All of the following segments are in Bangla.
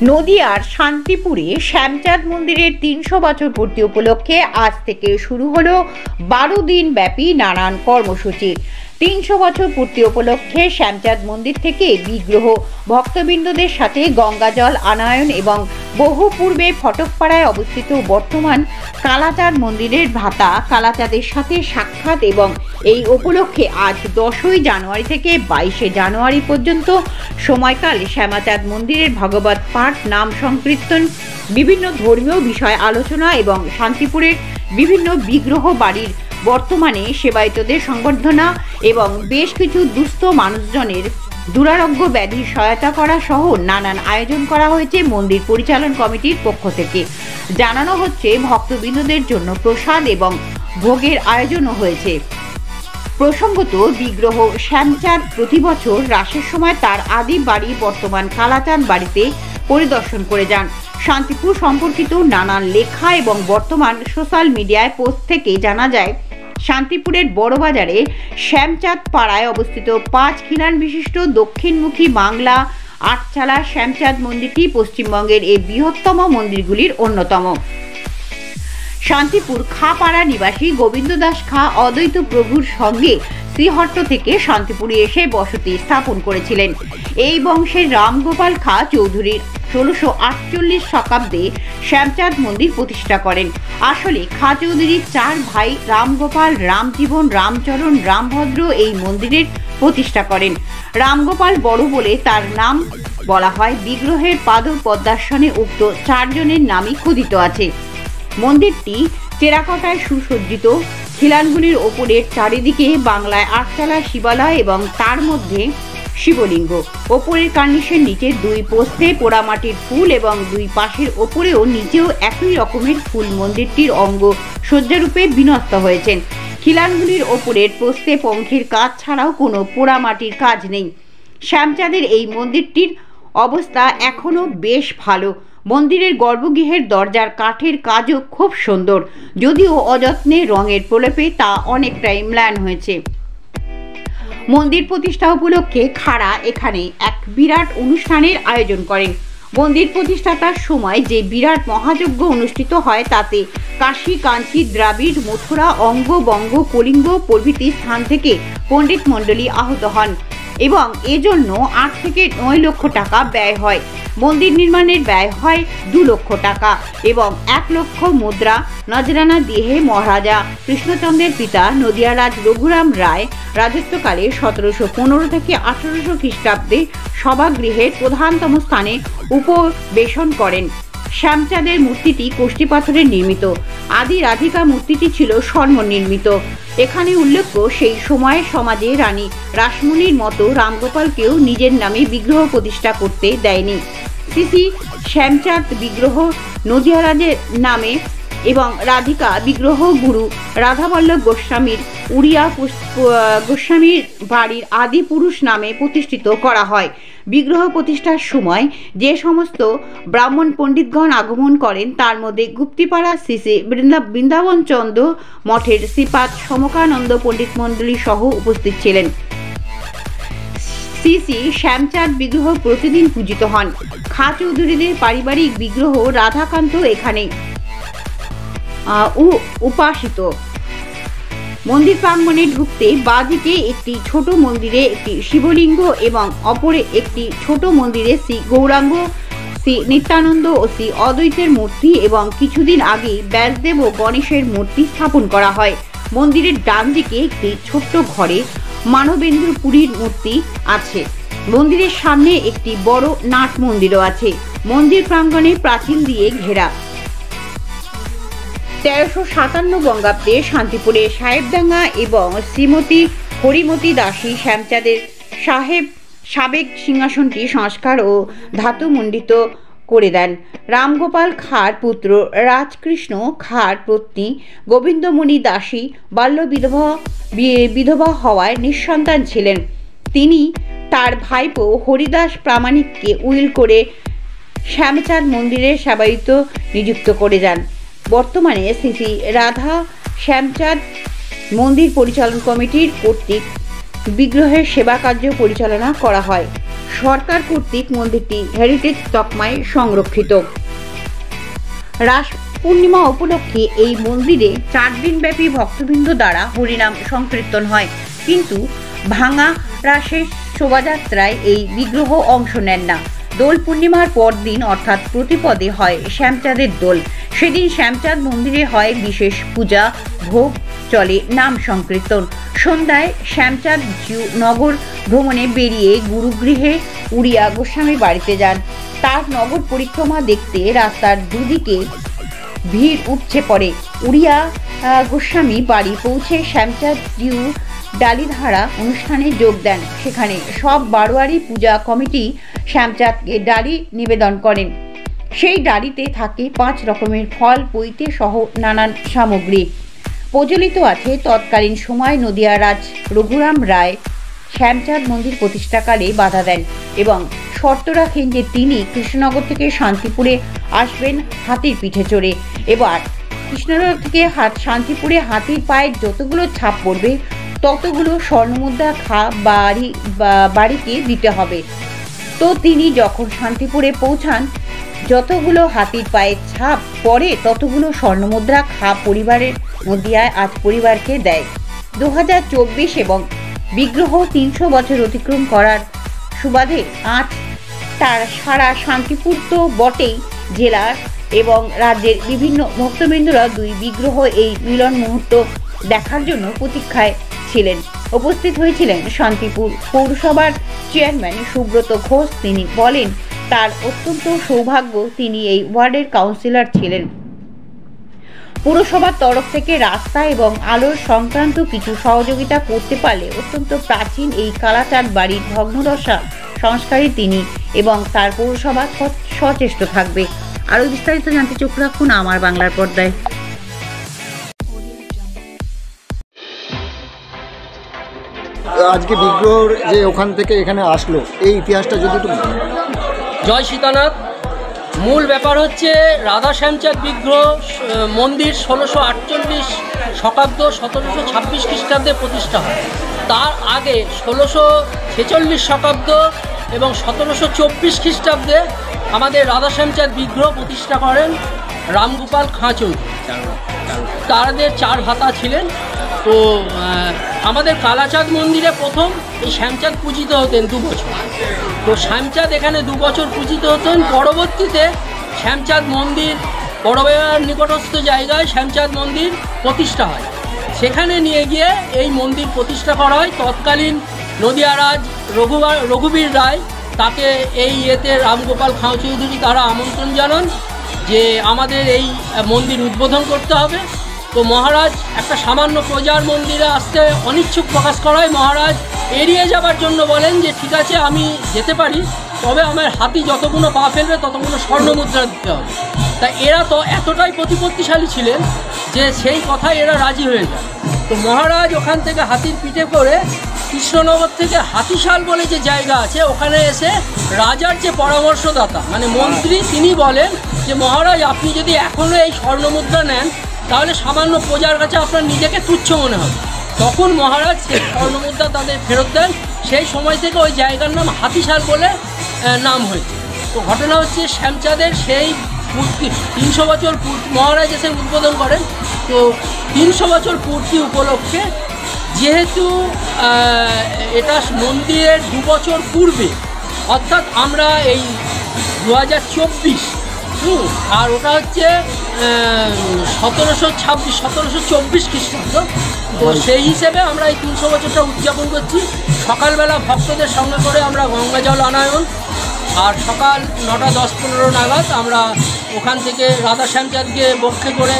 নদিয়ার শান্তিপুরে শ্যামচাঁদ মন্দিরের ৩০০ বছর পূর্তি উপলক্ষে আজ থেকে শুরু হলো ১২ দিন ব্যাপী নানান কর্মসূচি। ৩০০ বছর পূর্তি উপলক্ষে শ্যামচাঁদ মন্দির থেকে বিগ্রহ, ভক্তবৃন্দদের সাথে গঙ্গাজল আনয়ন এবং বহু পূর্বে ফটকপাড়ায় অবস্থিত বর্তমান কালাচাঁদ মন্দিরের ভ্রাতা কালাচাঁদের সাথে সাক্ষাৎ এবং এই উপলক্ষে আজ ১০ই জানুয়ারি থেকে ২২শে জানুয়ারি পর্যন্ত সময়কাল শ্যামচাঁদ মন্দিরের ভাগবত পাঠ, নাম সংকীর্তন, বিভিন্ন ধর্মীয় বিষয় আলোচনা এবং শান্তিপুরের বিভিন্ন বিগ্রহ বাড়ির বর্তমানে সেবায়িতদের সংবর্ধনা এবং বেশ কিছু দুস্থ মানুষজনের দুরারোগ্য ব্যাধির সহায়তা করা সহ নানান আয়োজন করা হয়েছে মন্দির পরিচালন কমিটির পক্ষ থেকে। জানানো হচ্ছে ভক্তবৃন্দদের জন্য প্রসাদ এবং ভোগের আয়োজনও হয়েছে। প্রসঙ্গত, বিগ্রহ শ্যামচাঁদ প্রতি বছর রাসের সময় তার আদি বাড়ি বর্তমান কালাচাঁদ বাড়িতে পরিদর্শন করে যান। শান্তিপুর সম্পর্কিত নানান লেখা এবং বর্তমান সোশ্যাল মিডিয়ায় পোস্ট থেকে জানা যায়, শান্তিপুরের বড়বাজারে শ্যামচাঁদ পাড়ায় অবস্থিত ৫ খিলান বিশিষ্ট দক্ষিণমুখী বাংলা আটচালা শ্যামচাঁদ মন্দিরটি পশ্চিমবঙ্গের এই বৃহত্তম মন্দিরগুলির অন্যতম। শান্তিপুর খাপাড়া নিবাসী গোবিন্দ দাস খা অদ্বৈত প্রভুর সঙ্গে শ্রীহট্ট থেকে শান্তিপুরে এসে বসতি স্থাপন করেছিলেন। এই বংশের রামগোপাল খা চৌধুরীর ১৬৪৮ শতাব্দে শ্যামচাঁদ মন্দির প্রতিষ্ঠা করেন। আসলে খা চৌধুরীর ৪ ভাই রামগোপাল, রামজীবন, রামচরণ, রামভদ্র এই মন্দিরের প্রতিষ্ঠা করেন। রামগোপাল বড় বলে তার নাম বলা হয়। বিগ্রহের পাদ পদ্মাসনে উক্ত ৪ জনের নামই খোদিত আছে। মন্দিরটি টেরাকোটায় সুসজ্জিত। খিলানগুলির ওপরের চারিদিকে বাংলায় আটচালা শিবালয় এবং তার মধ্যে শিবলিঙ্গ। ওপরের কার্নিশের নিচে ২ পোস্তে পোড়ামাটির ফুল এবং ২ পাশের ওপরেও নিচেও একই রকমের ফুল মন্দিরটির অঙ্গ সজ্জারূপে বিন্যস্ত হয়েছেন। খিলানগুলির ওপরের পোস্তে পঙ্খের কাজ ছাড়াও কোনো পোড়ামাটির কাজ নেই। শ্যামচাঁদের এই মন্দিরটির অবস্থা এখনও বেশ ভালো। মন্দিরের গর্ভগৃহের দরজার কাঠের কাজও খুব সুন্দর, যদিও অযত্নে রঙের প্রলেপে তা অনেকটাই ম্লান হয়েছে। মন্দির প্রতিষ্ঠা উপলক্ষে খাড়া এখানে এক বিরাট অনুষ্ঠানের আয়োজন করেন। মন্দির প্রতিষ্ঠাতার সময় যে বিরাট মহাযজ্ঞ অনুষ্ঠিত হয় তাতে কাশী, কাঞ্চি, দ্রাবিড়, মথুরা, অঙ্গ, বঙ্গ, কলিঙ্গ প্রভৃতি স্থান থেকে পণ্ডিত মণ্ডলী আহত হন এবং এজন্য ৮ থেকে ৯ লক্ষ টাকা ব্যয় হয়। মন্দির নির্মাণের ব্যয় হয় ২ লক্ষ টাকা এবং ১ লক্ষ মুদ্রা নজরানা দিয়ে মহারাজা কৃষ্ণচন্দ্রের পিতা নদিয়ারাজ রঘুরাম রায় রাজত্বকালে ১৭১৫ থেকে ১৮০০ খ্রিস্টাব্দে সভাগৃহের প্রধানতম স্থানে উপবেশন করেন। শ্যামচাঁদের মূর্তিটি কোষ্ঠী পাথরের নির্মিত। আদি রাধিকা মূর্তিটি ছিল স্বর্ণ নির্মিত। এখানে উল্লেখ্য, সেই সময়ের সমাজে রানী রাসমণির মতো রামগোপালকেও নিজের নামে বিগ্রহ প্রতিষ্ঠা করতে দেয়নি। শ্রী শ্যামচাঁদ বিগ্রহ নদিয়ারাজের নামে এবং রাধিকা বিগ্রহ গুরু রাধাবল্লভ গোস্বামীর উড়িয়া গোস্বামীর বাড়ির আদি পুরুষ নামে প্রতিষ্ঠিত করা হয়। বিগ্রহ প্রতিষ্ঠার সময় যে সমস্ত ব্রাহ্মণ পণ্ডিতগণ আগমন করেন তার মধ্যে গুপ্তিপাড়া শ্রী শ্রী বৃন্দাবন চন্দ্র মঠের শ্রীপাদ সমকানন্দ পণ্ডিত মণ্ডলী সহ উপস্থিত ছিলেন। শ্রী শ্রী শ্যামচাঁদ বিগ্রহ প্রতিদিন পূজিত হন। খা চৌধুরীদের পারিবারিক বিগ্রহ রাধাকান্ত এখানে উপাসিত। মন্দির প্রাঙ্গণে ঢুকতে বাঁদিকে একটি ছোট মন্দিরে একটি শিবলিঙ্গ এবং অপরে একটি ছোট মন্দিরে শ্রী গৌরাঙ্গ, শ্রী নিত্যানন্দ ও শ্রী অদ্বৈতের মূর্তি এবং কিছুদিন আগে ব্যাসদেব ও গণেশের মূর্তি স্থাপন করা হয়। মন্দিরের ডান দিকে একটি ছোট্ট ঘরে মানবেন্দ্র পুরীর মূর্তি আছে। মন্দিরের সামনে একটি বড় নাট মন্দিরও আছে। মন্দির প্রাঙ্গণে প্রাচীর দিয়ে ঘেরা। ১৩৫৭ বঙ্গাব্দে শান্তিপুরে সাহেবডাঙ্গা এবং শ্রীমতী হরিমতী দাসী শ্যামচাঁদের সাবেক সিংহাসনটি সংস্কার ও ধাতুমণ্ডিত করে দেন। রামগোপাল খাঁর পুত্র রাজকৃষ্ণ খাঁর পত্নী গোবিন্দমণি দাসী বাল্য বিধবা হওয়ায় নিঃসন্তান ছিলেন। তিনি তার ভাইপো হরিদাস প্রামাণিককে উইল করে শ্যামচাঁদ মন্দিরের সেবায়িত নিযুক্ত করে যান। বর্তমানে শ্রী শ্রী রাধা শ্যামচাঁদ মন্দির পরিচালন কমিটির কর্তৃক বিগ্রহের সেবা কার্য পরিচালনা করা হয়। সরকার কর্তৃক মন্দিরটি হেরিটেজ তকমায় সংরক্ষিত। রাস পূর্ণিমা উপলক্ষে এই মন্দিরে 4 দিনব্যাপী ভক্তবৃন্দ দ্বারা হরিনাম সংকীর্তন হয়, কিন্তু ভাঙা রাসের শোভাযাত্রায় এই বিগ্রহ অংশ নেন না। দোল পূর্ণিমার পরদিন অর্থাৎ প্রতিপদে হয় শ্যামচাঁদের দোল। সেদিন শ্যামচাঁদ মন্দিরে হয় বিশেষ পূজা, ভোগ, চলে নাম সংকীর্তন। সন্ধ্যায় শ্যামচাঁদ নগর ভ্রমণে বেরিয়ে গুরুগৃহে উড়িয়া গোস্বামী বাড়িতে যান। তার নগর পরিক্রমা দেখতে রাস্তার দুদিকে ভিড় উপচে পড়ে। উড়িয়া গোস্বামী বাড়ি পৌঁছে শ্যামচাঁদ জিউ ডালিধারা অনুষ্ঠানে যোগ দেন। সেখানে সব বারোয়ারি পূজা কমিটি শ্যামচাঁদকে ডালি নিবেদন করেন। সেই ডালিতে থাকে 5 রকমের ফল, পৈতে সহ নানান সামগ্রী। প্রচলিত আছে তৎকালীন সময় নদিয়া রাজ রঘুরাম রায় শ্যামচাঁদ মন্দির প্রতিষ্ঠাকালে বাধা দেন এবং শর্ত রাখেন যে তিনি কৃষ্ণনগর থেকে শান্তিপুরে আসবেন হাতির পিঠে চড়ে। এবার কৃষ্ণনগর থেকে শান্তিপুরে হাতির পায়ের যতগুলো ছাপ পড়বে ততগুলো স্বর্ণমুদ্রা বাড়িকে দিতে হবে। তো তিনি যখন শান্তিপুরে পৌঁছান, যতগুলো হাতির পায়ের ছাপ পড়ে ততগুলো স্বর্ণমুদ্রা পরিবারের নদিয়ায় আজ পরিবারকে দেয়। 2024 এবং বিগ্রহ 300 বছর অতিক্রম করার সুবাদে আজ তার সারা শান্তিপুর তো বটেই, জেলার এবং রাজ্যের বিভিন্ন ভক্তবৃন্দরা 2 বিগ্রহ এই মিলন মুহূর্ত দেখার জন্য প্রতীক্ষায় ছিলেন। উপস্থিত হয়েছিলেন শান্তিপুর পৌরসভার চেয়ারম্যান সুব্রত ঘোষ। তিনি বলেন তার অত্যন্ত সৌভাগ্য তিনি এই ওয়ার্ডের কাউন্সিলর ছিলেন। পুরসভার তরফ থেকে রাস্তা এবং আলোর সংক্রান্ত কিছু সহযোগিতা করতে পারলে অত্যন্ত প্রাচীন এই কালাচাঁদ বাড়ির ভগ্নদশা সংস্কারে তিনি এবং তার পৌরসভা সচেষ্ট থাকবে। আরও বিস্তারিত জানতে চোখ রাখুন আমার বাংলার পর্দায়। আজকে বিগ্রহ যে ওখান থেকে এখানে আসলো, এই ইতিহাসটা যদি একটু বলেন। জয় সীতানাথ। মূল ব্যাপার হচ্ছে রাধা শ্যামচাঁদ বিগ্রহ মন্দির 1648 শকাব্দ 1726 খ্রিস্টাব্দে প্রতিষ্ঠা হয়। তার আগে 1646 শকাব্দ এবং 1724 খ্রিস্টাব্দে আমাদের রাধা শ্যামচাঁদ বিগ্রহ প্রতিষ্ঠা করেন রামগোপাল খাঁ চৌধুরী। তাদের 4 ভাতা ছিলেন। তো আমাদের কালাচাঁদ মন্দিরে প্রথম এই শ্যামচাঁদ পূজিত হতেন 2 বছর। তো শ্যামচাঁদ এখানে 2 বছর পূজিত হতেন। পরবর্তীতে শ্যামচাঁদ মন্দির বড়বাজার নিকটস্থ জায়গায় শ্যামচাঁদ মন্দির প্রতিষ্ঠা হয়। সেখানে নিয়ে গিয়ে এই মন্দির প্রতিষ্ঠা করা হয়। তৎকালীন নদিয়া রাজ রঘুবীর রায় তাকে এই রামগোপাল খাঁ চৌধুরী তারা আমন্ত্রণ জানান যে আমাদের এই মন্দির উদ্বোধন করতে হবে। তো মহারাজ একটা সামান্য প্রজার মন্দিরে আসতে অনিচ্ছুক প্রকাশ করায় মহারাজ এড়িয়ে যাবার জন্য বলেন যে ঠিক আছে আমি যেতে পারি, তবে আমার হাতি যতগুলো পা ফেলবে ততগুলো স্বর্ণমুদ্রা দিতে হবে। তাই এরা তো এতটাই প্রতিপত্তিশালী ছিলেন যে সেই কথায় এরা রাজি হয়ে যায়। তো মহারাজ ওখান থেকে হাতির পিঠে করে কৃষ্ণনগর থেকে হাতিশাল বলে যে জায়গা আছে ওখানে এসে রাজার যে পরামর্শদাতা মানে মন্ত্রী তিনি বলেন যে মহারাজ আপনি যদি এখনও এই স্বর্ণমুদ্রা নেন তাহলে সামান্য প্রজার কাছে আপনার নিজেকে তুচ্ছ মনে হবে। তখন মহারাজ সেই স্বর্ণমুদ্রা তাদের ফেরত দেন। সেই সময় থেকে ওই জায়গার নাম হাতিশাল বলে নাম হয়েছে। তো ঘটনা হচ্ছে শ্যামচাঁদের সেই পূর্তি 300 বছর মহারাজ এসে উদ্বোধন করেন। তো 300 বছর পূর্তি উপলক্ষে যেহেতু এটা মন্দিরের 2 বছর পূর্বে, অর্থাৎ আমরা এই 2024 আর ওটা হচ্ছে 1724 খ্রিস্টাব্দ। তো সেই হিসেবে আমরা এই 300 বছরটা উদযাপন করছি। সকালবেলা ভক্তদের সঙ্গে করে আমরা গঙ্গা জল আনায়ন, আর সকাল 9টা 10-15 নাগাদ আমরা ওখান থেকে রাধা শ্যামচাঁদকে বক্ষে করে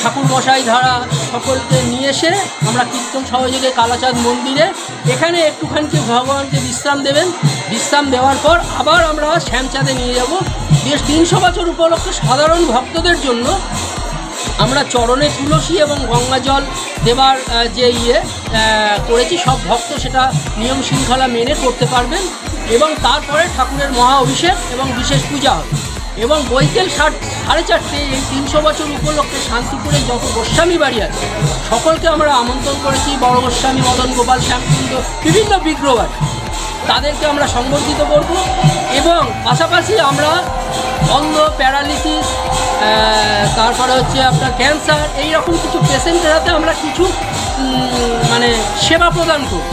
ঠাকুর মশাই ধারা সকলকে নিয়ে এসে আমরা কীর্তন সহযোগে কালাচাঁদ মন্দিরে এখানে একটুখানি ভগবানকে বিশ্রাম দেবেন। বিশ্রাম দেওয়ার পর আবার আমরা শ্যামচাঁদে নিয়ে যাব। 300 বছর উপলক্ষে সাধারণ ভক্তদের জন্য আমরা চরণে তুলসী এবং গঙ্গা জল দেবার যে করেছি, সব ভক্ত সেটা নিয়ম শৃঙ্খলা মেনে করতে পারবেন। এবং তারপরে ঠাকুরের মহা অভিষেক এবং বিশেষ পূজা হবে। এবং বৈকাল 4:30 এই 300 বছর উপলক্ষে শান্তিপুরে যত গোস্বামী বাড়ি আছে সকলকে আমরা আমন্ত্রণ করেছি। বড় গোস্বামী, মদন গোপাল, শ্যামকুন্দ, বিভিন্ন বিগ্রহ বাড়ি। তাদেরকে আমরা সংবর্ধিত করব এবং পাশাপাশি আমরা অন্ধ, প্যারালিসিস, তারপরে হচ্ছে আপনার ক্যান্সার, এইরকম কিছু পেশেন্টের হাতে আমরা কিছু মানে সেবা প্রদান করব।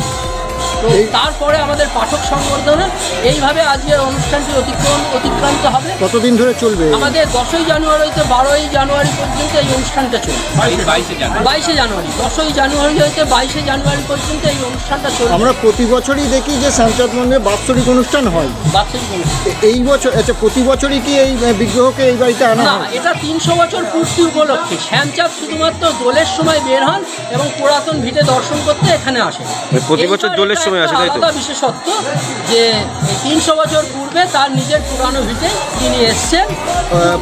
তো তারপরে আমাদের পাঠক সংবর্ধনা, এইভাবে আজকের অনুষ্ঠানটি অতিক্রান্ত হবে। কতদিন ধরে চলবে? আমাদের 10ই জানুয়ারি হইতে 12ই জানুয়ারি পর্যন্ত এই অনুষ্ঠানটা চলবে। 22শে জানুয়ারি 10ই জানুয়ারি হইতে 22শে জানুয়ারি পর্যন্ত এই অনুষ্ঠানটা চলবে। আমরা প্রতি বছরই দেখি যে শ্যামচাঁদ মন্দিরে বাৎসরিক অনুষ্ঠান হয়। বাৎসরিক অনুষ্ঠান এই বছর, আচ্ছা, প্রতি বছরই কি এই বিগ্রহকে এই বাড়িতে আনা না, হয়? এটা 300 বছর পূর্তি উপলক্ষে শ্যামচাঁদ শুধুমাত্র দোলের সময় বের হন এবং পুরাতন ভিটে দর্শন করতে এখানে আসেন। প্রতি বছর দোলের সময় আসে, তাই তো? আলাদা বিশেষত্ব যে 300 বছর পূর্বে তার নিজের পুরানো ভিটে তিনি এসছেন।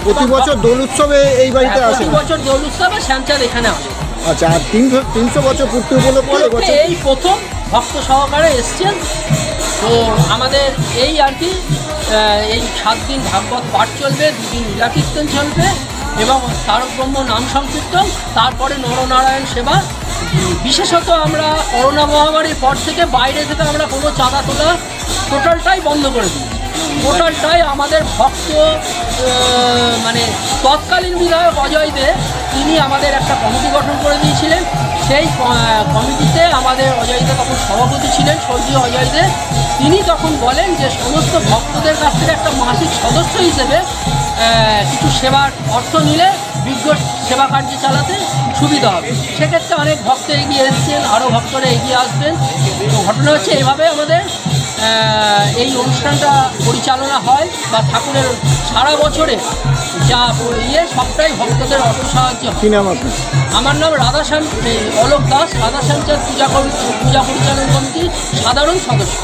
প্রতি বছর দোল উৎসবে এই বাড়িতে আসেন? প্রতি বছর দোল উৎসবে শ্যামচাঁদ এখানে আসে। আচ্ছা, আর 300 বছর পূর্তি উপলক্ষে এই প্রথম ভক্ত সহকারে এসছেন। তো আমাদের এই আর কি এই 7 দিন ভাগবত পাঠ চলবে, 2 দিন লীলা কীর্তন চলবে এবং তারক ব্রহ্ম নাম সংকীর্তন, তারপরে নরনারায়ণ সেবা। বিশেষত আমরা করোনা মহামারীর পর থেকে বাইরে থেকে আমরা কোনো চাঁদা তোলা টোটালটাই বন্ধ করে দিই। টোটালটাই আমাদের ভক্ত মানে তৎকালীন বিধায়ক অজয় দে তিনি আমাদের একটা কমিটি গঠন করে দিয়েছিলেন। সেই কমিটিতে আমাদের অজয় দে তখন সভাপতি ছিলেন, স্বর্গীয় অজয় দে। তিনি তখন বলেন যে সমস্ত ভক্তদের কাছ থেকে একটা মাসিক সদস্য হিসেবে কিছু সেবার অর্থ নিলে বিজ্ঞ সেবা কার্য চালাতে সুবিধা হবে। সেক্ষেত্রে অনেক ভক্ত এগিয়ে এসছেন, আরও ভক্তরা এগিয়ে আসবেন। তো ঘটনা হচ্ছে এইভাবে আমাদের এই অনুষ্ঠানটা পরিচালনা হয় বা ঠাকুরের সারা বছরে যা সবটাই ভক্তদের অর্থ সাহায্য। কি নাম আপনার? আমার নাম রাধাশ্যাম অলোক দাস, রাধাশ্যামচাঁদ পূজা পরিচালন কমিটির সাধারণ সদস্য।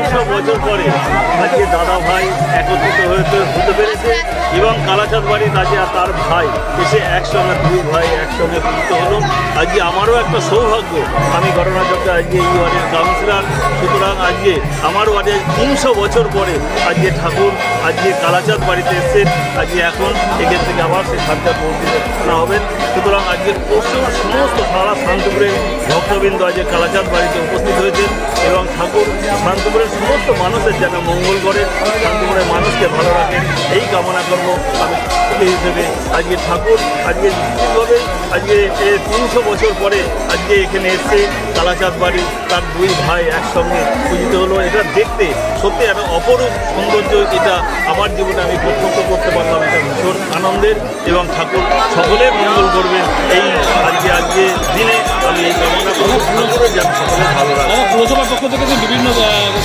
100 বছর পরে আজকে দাদা ভাই একত্রিত হতে পেরেছে এবং কালাচাঁদ বাড়ির রাজা তার ভাই এসে একসঙ্গে, 2 ভাই একসঙ্গে পূজিত হলো। আজকে আমারও একটা সৌভাগ্য, আমি ঘটনাচক্রে আজকে এই ওয়ার্ডের কাউন্সিলর, সুতরাং আজকে আমার ওয়ার্ডে 300 বছর পরে আজকে ঠাকুর আজকে কালাচাঁদ বাড়িতে এসেছেন। আজকে এখন এখান থেকে আবার সেই শ্যামচাঁদ মন্দিরে আনা হবেন। সুতরাং আজকে পশ্চিমের সমস্ত সারা শান্তিপুরের ভক্তবৃন্দ আজকে কালাচাঁদ বাড়িতে উপস্থিত হয়েছেন এবং ঠাকুর শান্তিপুরের সমস্ত মানুষের যেন মঙ্গল করেন, শান্তিপুরের মানুষকে ভালো রাখেন, এই কামনা করবো আমি এই হিসেবে। আজকে ঠাকুর আজকে নিশ্চিতভাবে আজকে 300 বছর পরে আজকে এখানে এসছে কালাচাঁদ বাড়ি, তার 2 ভাই একসঙ্গে পূজিত হলো। এটা দেখতে সত্যি একটা অপরূপ সৌন্দর্য, এটা আমার জীবনে আমি প্রত্যক্ষ করতে পারলাম। এটা ভীষণ আনন্দের এবং ঠাকুর সকলের মঙ্গল করবেন এই আজকে দিনে আমি এই কামনা করবো, ঠাকুরের যেন সকলের ভালো রাখে। পুরসভার পক্ষ থেকে বিভিন্ন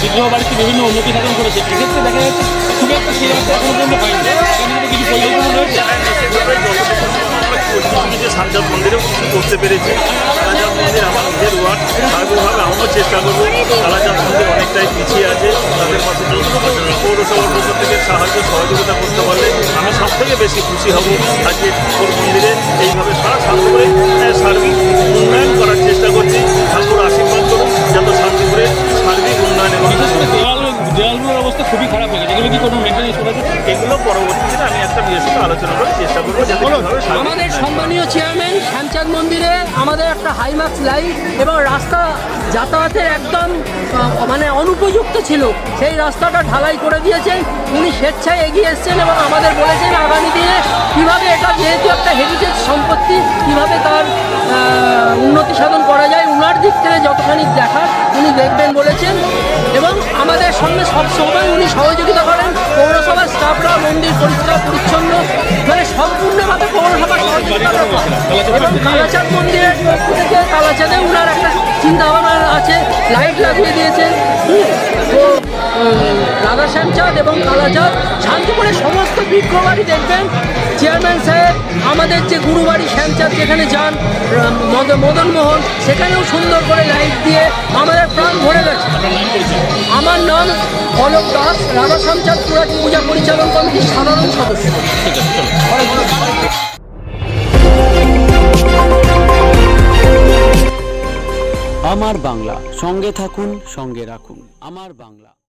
বিগ্রহ বাড়িতে বিভিন্ন উন্নতি সাধন করেছে, এক্ষেত্রে দেখা যাচ্ছে খুব একটা সেই রাস্তা এখনো পর্যন্ত হয়নি। কিছু পরিকল্পনা রয়েছে? যে শ্যামচাঁদ মন্দিরেও কিছু করতে পেরেছি। কালাচাঁদ মন্দির আমার নিজের ওয়ার্ড, সার্বিকভাবে আমিও চেষ্টা করবো। কালাচাঁদ মন্দির অনেকটাই পিছিয়ে আছে, তাদের পাশে পৌরসভার পক্ষ থেকে সাহায্য সহযোগিতা করতে পারলে আমি সবথেকে বেশি খুশি হব। আজকে ঠাকুর মন্দিরে এইভাবে সারা শান্তিপুরে সার্বিক উন্নয়ন করার চেষ্টা করছি। ঠাকুর আশীর্বাদ করুন যত শান্তিপুরে সার্বিক উন্নয়ন এবং দেওয়ালগুলোর অবস্থা খুবই খারাপ হয়ে গেছে, এগুলো কি কোনো মেনটেন্স করা যায়? এগুলো পরবর্তীতে আমি একটা বিয়ের সাথে আলোচনা করার চেষ্টা করবো। আমাদের সম্মানীয় চেয়ারম্যান শ্যামচাঁদ মন্দিরে আমাদের একটা হাইমাক্স লাইট এবং রাস্তা যাতায়াতের একদম মানে অনুপযুক্ত ছিল, সেই রাস্তাটা ঢালাই করে দিয়েছেন। উনি স্বেচ্ছায় এগিয়ে এসছেন এবং আমাদের বলেছেন আগামী দিনে কীভাবে এটা যেহেতু একটা হেরিটেজ সম্পত্তি কীভাবে তার উন্নতি সাধন করা যায়, উনার দিক থেকে যতখানি দেখার উনি দেখবেন বলেছেন এবং আমাদের সঙ্গে সবসময় উনি সহযোগিতা করেন। পৌরসভার স্টাফরা মন্দির পরিষ্কার পরিচ্ছন্ন মানে সম্পূর্ণভাবে পৌরসভার সহযোগিতা করেন এবং কালাচাঁদ মন্দিরের পক্ষ থেকে কালাচাঁদে উনার একটা চিন্তাভাবনা আছে, লাইট লাগিয়ে দিয়েছেন। তো রাধাশ্যামচাঁদ এবং কালাচাঁদ শান্তিপুরের সমস্ত বিগ্রহ বাড়ি দেখবেন। চেয়ারম্যান সাহেব আমাদের যে গুরুবাড়ি শ্যামচাঁদ যেখানে যান মদনমোহন, সেখানেও সুন্দর করে লাইট দিয়ে আমাদের প্রাণ ভরে গেছে। আমার নাম অলোক দাস, রাধাশ্যামচাঁদ পূজা পরিচালন কমিটির সাধারণ সদস্য। আমার বাংলা, সঙ্গে থাকুন, সঙ্গে রাখুন। আমার বাংলা।